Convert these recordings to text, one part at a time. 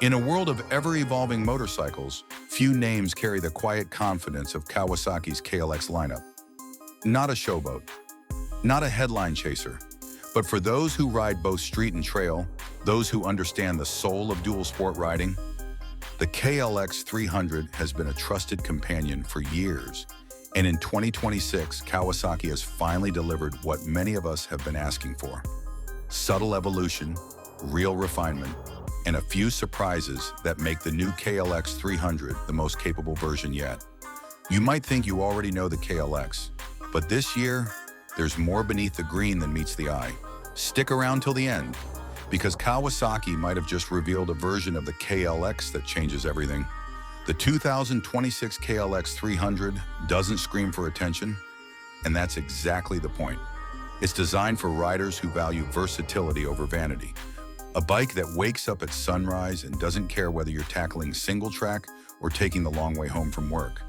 In a world of ever-evolving motorcycles, few names carry the quiet confidence of Kawasaki's KLX lineup. Not a showboat, not a headline chaser, but for those who ride both street and trail, those who understand the soul of dual sport riding, the KLX300 has been a trusted companion for years. And in 2026, Kawasaki has finally delivered what many of us have been asking for. Subtle evolution, real refinement, and a few surprises that make the new KLX300 the most capable version yet. You might think you already know the KLX, but this year, there's more beneath the green than meets the eye. Stick around till the end, because Kawasaki might have just revealed a version of the KLX that changes everything. The 2026 KLX300 doesn't scream for attention, and that's exactly the point. It's designed for riders who value versatility over vanity. A bike that wakes up at sunrise and doesn't care whether you're tackling single track or taking the long way home from work.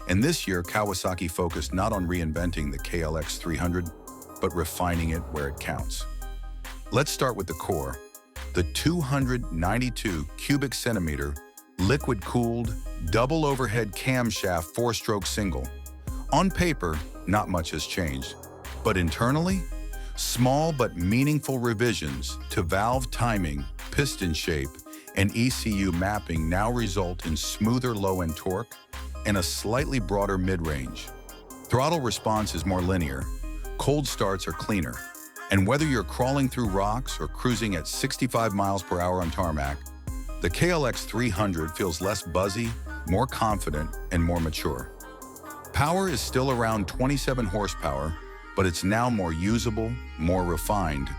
And this year, Kawasaki focused not on reinventing the KLX300, but refining it where it counts. Let's start with the core, the 292 cubic centimeter liquid-cooled, double overhead camshaft four-stroke single. On paper, not much has changed, but internally, small but meaningful revisions to valve timing, piston shape, and ECU mapping now result in smoother low-end torque and a slightly broader mid-range. Throttle response is more linear, cold starts are cleaner, and whether you're crawling through rocks or cruising at 65 miles per hour on tarmac, the KLX300 feels less buzzy, more confident, and more mature. Power is still around 27 horsepower, but it's now more usable, more refined,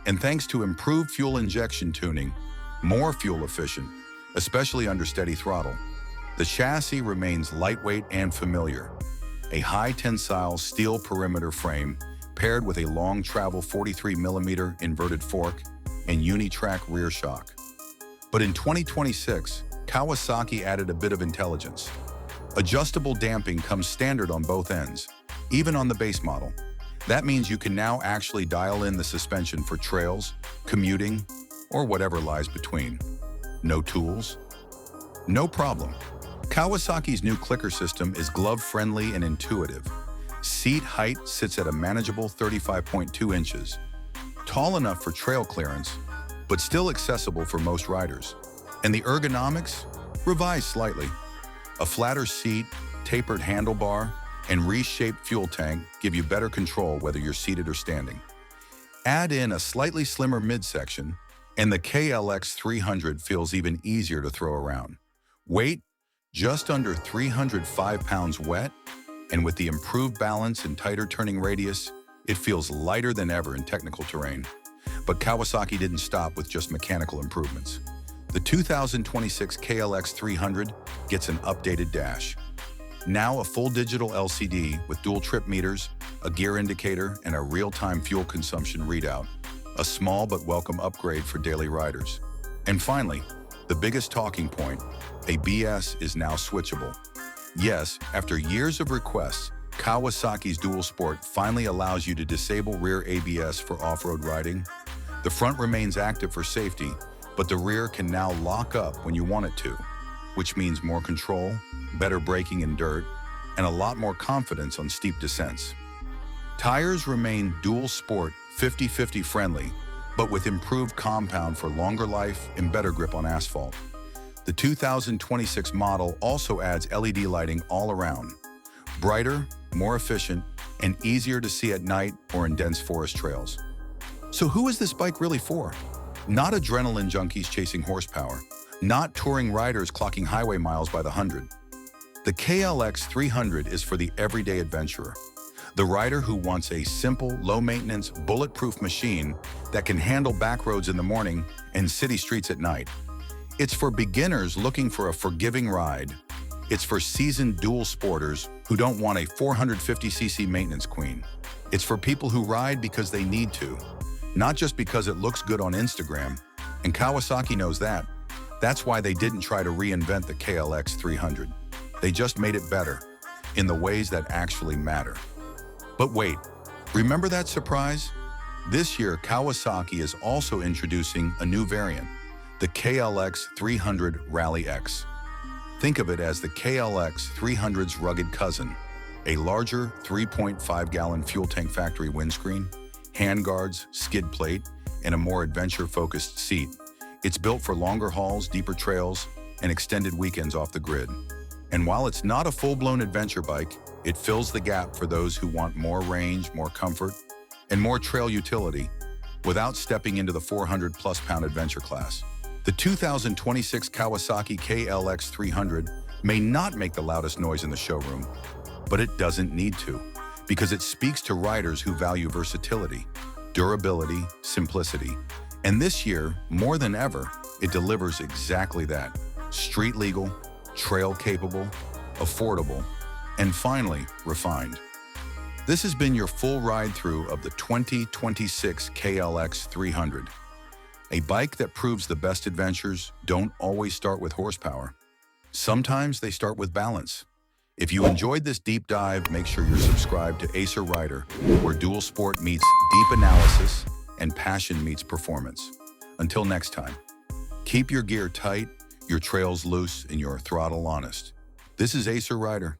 and thanks to improved fuel injection tuning, more fuel efficient, especially under steady throttle. The chassis remains lightweight and familiar, a high-tensile steel perimeter frame paired with a long-travel 43mm inverted fork and Uni-Trak rear shock. But in 2026, Kawasaki added a bit of intelligence. Adjustable damping comes standard on both ends, even on the base model. That means you can now actually dial in the suspension for trails, commuting, or whatever lies between. No tools? No problem. Kawasaki's new clicker system is glove-friendly and intuitive. Seat height sits at a manageable 35.2 inches, tall enough for trail clearance, but still accessible for most riders. And the ergonomics? Revised slightly. A flatter seat, tapered handlebar, and reshaped fuel tank give you better control whether you're seated or standing. Add in a slightly slimmer midsection, and the KLX300 feels even easier to throw around. Weight, just under 305 pounds wet, and with the improved balance and tighter turning radius, it feels lighter than ever in technical terrain. But Kawasaki didn't stop with just mechanical improvements. The 2026 KLX300 gets an updated dash. Now a full digital LCD with dual trip meters, a gear indicator, and a real-time fuel consumption readout. A small but welcome upgrade for daily riders. And finally, the biggest talking point, ABS is now switchable. Yes, after years of requests, Kawasaki's Dual Sport finally allows you to disable rear ABS for off-road riding. The front remains active for safety, but the rear can now lock up when you want it to, which means more control, better braking in dirt, and a lot more confidence on steep descents. Tires remain Dual Sport 50/50 friendly, but with improved compound for longer life and better grip on asphalt. The 2026 model also adds LED lighting all around. Brighter, more efficient, and easier to see at night or in dense forest trails. So who is this bike really for? Not adrenaline junkies chasing horsepower, not touring riders clocking highway miles by the hundred. The KLX300 is for the everyday adventurer, the rider who wants a simple, low-maintenance, bulletproof machine that can handle back roads in the morning and city streets at night. It's for beginners looking for a forgiving ride. It's for seasoned dual sporters who don't want a 450cc maintenance queen. It's for people who ride because they need to, not just because it looks good on Instagram. And Kawasaki knows that. That's why they didn't try to reinvent the KLX300. They just made it better, in the ways that actually matter. But wait, remember that surprise? This year, Kawasaki is also introducing a new variant, the KLX300 Rally X. Think of it as the KLX300's rugged cousin, a larger 3.5-gallon fuel tank factory windscreen, handguards, skid plate, and a more adventure-focused seat. It's built for longer hauls, deeper trails, and extended weekends off the grid. And while it's not a full-blown adventure bike, it fills the gap for those who want more range, more comfort, and more trail utility without stepping into the 400-plus-pound adventure class. The 2026 Kawasaki KLX300 may not make the loudest noise in the showroom, but it doesn't need to, because it speaks to riders who value versatility, durability, simplicity. And this year, more than ever, it delivers exactly that. Street legal, trail capable, affordable, and finally, refined. This has been your full ride-through of the 2026 KLX300, a bike that proves the best adventures don't always start with horsepower. Sometimes they start with balance. If you enjoyed this deep dive, make sure you're subscribed to Acer Rider, where dual sport meets deep analysis and passion meets performance. Until next time, keep your gear tight, your trails loose, and your throttle honest. This is Acer Rider.